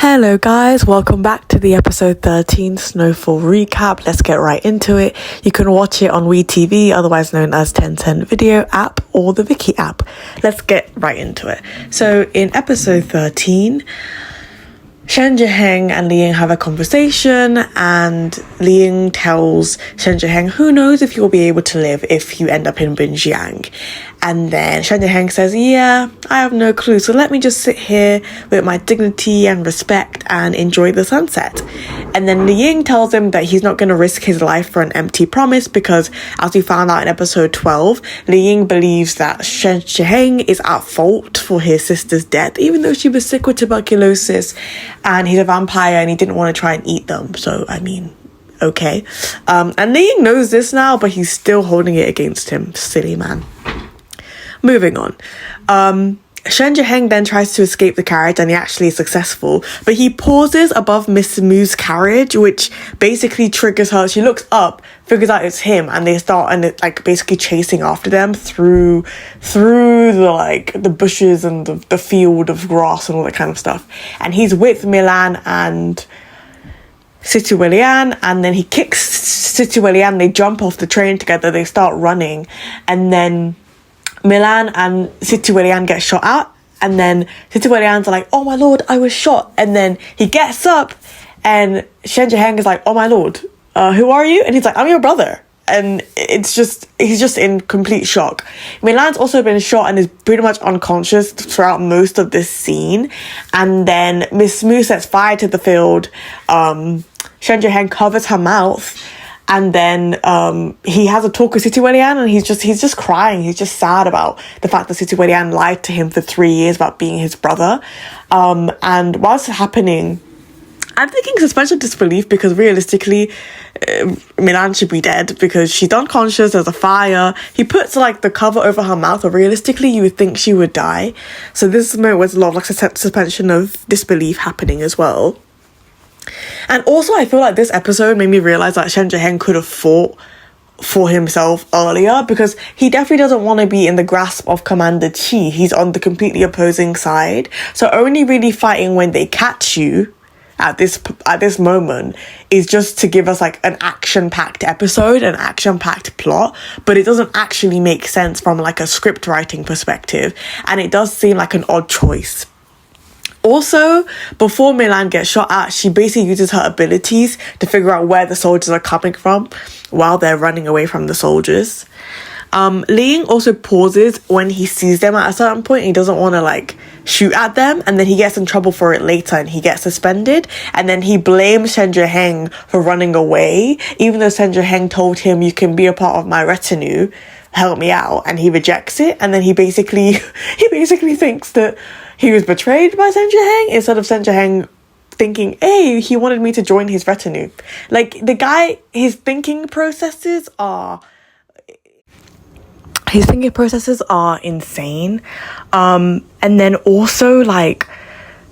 Hello guys, welcome back to the episode 13 Snowfall recap. Let's get right into it. You can watch it on WeTV, otherwise known as Tencent Video app or the Viki app. Let's get right into it. So in episode 13, Shen Zhiheng and Li Ying have a conversation, and Li Ying tells Shen Zhiheng, who knows if you'll be able to live if you end up in Binjiang. And then Shen Zhiheng says, yeah, I have no clue, so let me just sit here with my dignity and respect and enjoy the sunset. And then Li Ying tells him that he's not going to risk his life for an empty promise because, as we found out in episode 12, Li Ying believes that Shen Zhiheng is at fault for his sister's death, even though she was sick with tuberculosis and he's a vampire and he didn't want to try and eat them. So, I mean, okay. And Li Ying knows this now, but he's still holding it against him. Silly man. Moving on. Shen Zhiheng then tries to escape the carriage and he actually is successful, but he pauses above Miss Moo's carriage, which basically triggers her. She looks up, figures out it's him, and they start basically chasing after them through the bushes and the field of grass and all that kind of stuff. And he's with Milan and Situelian, and then he kicks Situelian. They jump off the train together, they start running, and then Milan and Situelian get shot at, and then Situelian's like, oh my lord, I was shot. And then he gets up and Shen Zhiheng is like, oh my lord, who are you? And he's like, I'm your brother. And he's just in complete shock. Milan's also been shot and is pretty much unconscious throughout most of this scene. And then Miss Moo sets fire to the field. Shen Zhiheng covers her mouth. And then he has a talk with Situelian, and he's just crying. He's just sad about the fact that Situelian lied to him for 3 years about being his brother. And whilst it's happening, I'm thinking suspension of disbelief, because realistically, Milan should be dead because she's unconscious, there's a fire. He puts the cover over her mouth, or realistically you would think she would die. So this moment was a lot of suspension of disbelief happening as well. And also, I feel like this episode made me realise that Shen Zhiheng could have fought for himself earlier, because he definitely doesn't want to be in the grasp of Commander Qi. He's on the completely opposing side. So only really fighting when they catch you at this moment is just to give us an action-packed episode, an action-packed plot, but it doesn't actually make sense from a script writing perspective, and it does seem like an odd choice. Also, before Milan gets shot at, she basically uses her abilities to figure out where the soldiers are coming from while they're running away from the soldiers. Li Ying also pauses when he sees them at a certain point. He doesn't want to shoot at them, and then he gets in trouble for it later and he gets suspended. And then he blames Shen Zhiheng for running away, even though Shen Zhiheng told him, you can be a part of my retinue, help me out, and he rejects it. And then he basically thinks that he was betrayed by Shen Zhiheng, instead of Shen Zhiheng thinking, hey, he wanted me to join his retinue. The guy, his thinking processes are insane. And then also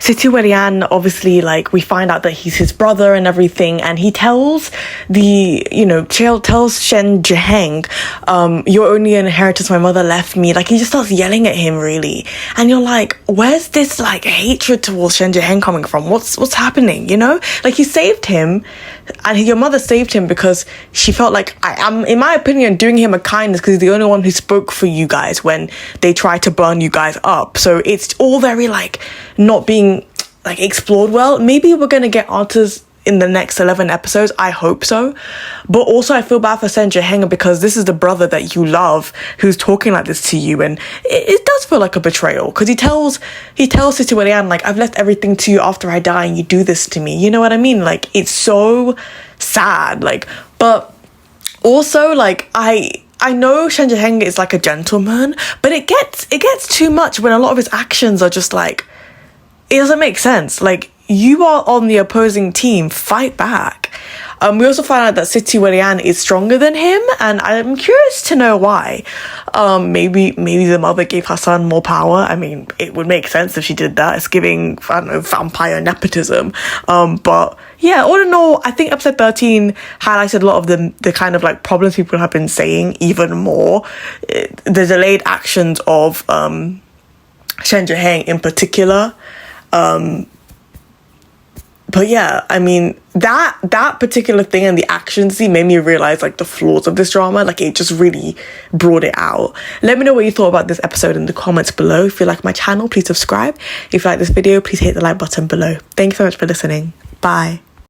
Situelian, obviously, we find out that he's his brother and everything, and he tells tells Shen Zhiheng, you're only an inheritance my mother left me. He just starts yelling at him, really. And you're like, where's this, hatred towards Shen Zhiheng coming from? What's happening, He saved him, and your mother saved him because she felt like, I'm, in my opinion, doing him a kindness because he's the only one who spoke for you guys when they tried to burn you guys up. So it's all very, not being explored well. Maybe we're gonna get answers in the next 11 episodes. I hope so. But also I feel bad for Shen Zhiheng because this is the brother that you love who's talking like this to you, and it does feel like a betrayal, because he tells Situelian, I've left everything to you after I die and you do this to me. You know what I mean? It's so sad. But also I know Shen Zhiheng is a gentleman, but it gets too much when a lot of his actions are just it doesn't make sense. You are on the opposing team, fight back. We also find out that Situelian is stronger than him, and I'm curious to know why. Maybe the mother gave her son more power. I mean, it would make sense if she did that. It's giving, I don't know, vampire nepotism. But yeah, all in all, I think episode 13 highlighted a lot of the kind of problems people have been saying even more. The delayed actions of Shen Zhiheng in particular. But yeah, I mean, that particular thing and the action scene made me realize like the flaws of this drama. Like it just really brought it out. Let me know what you thought about this episode in the comments below. If you like my channel, please subscribe. If you like this video, please hit the like button below. Thank you so much for listening. Bye.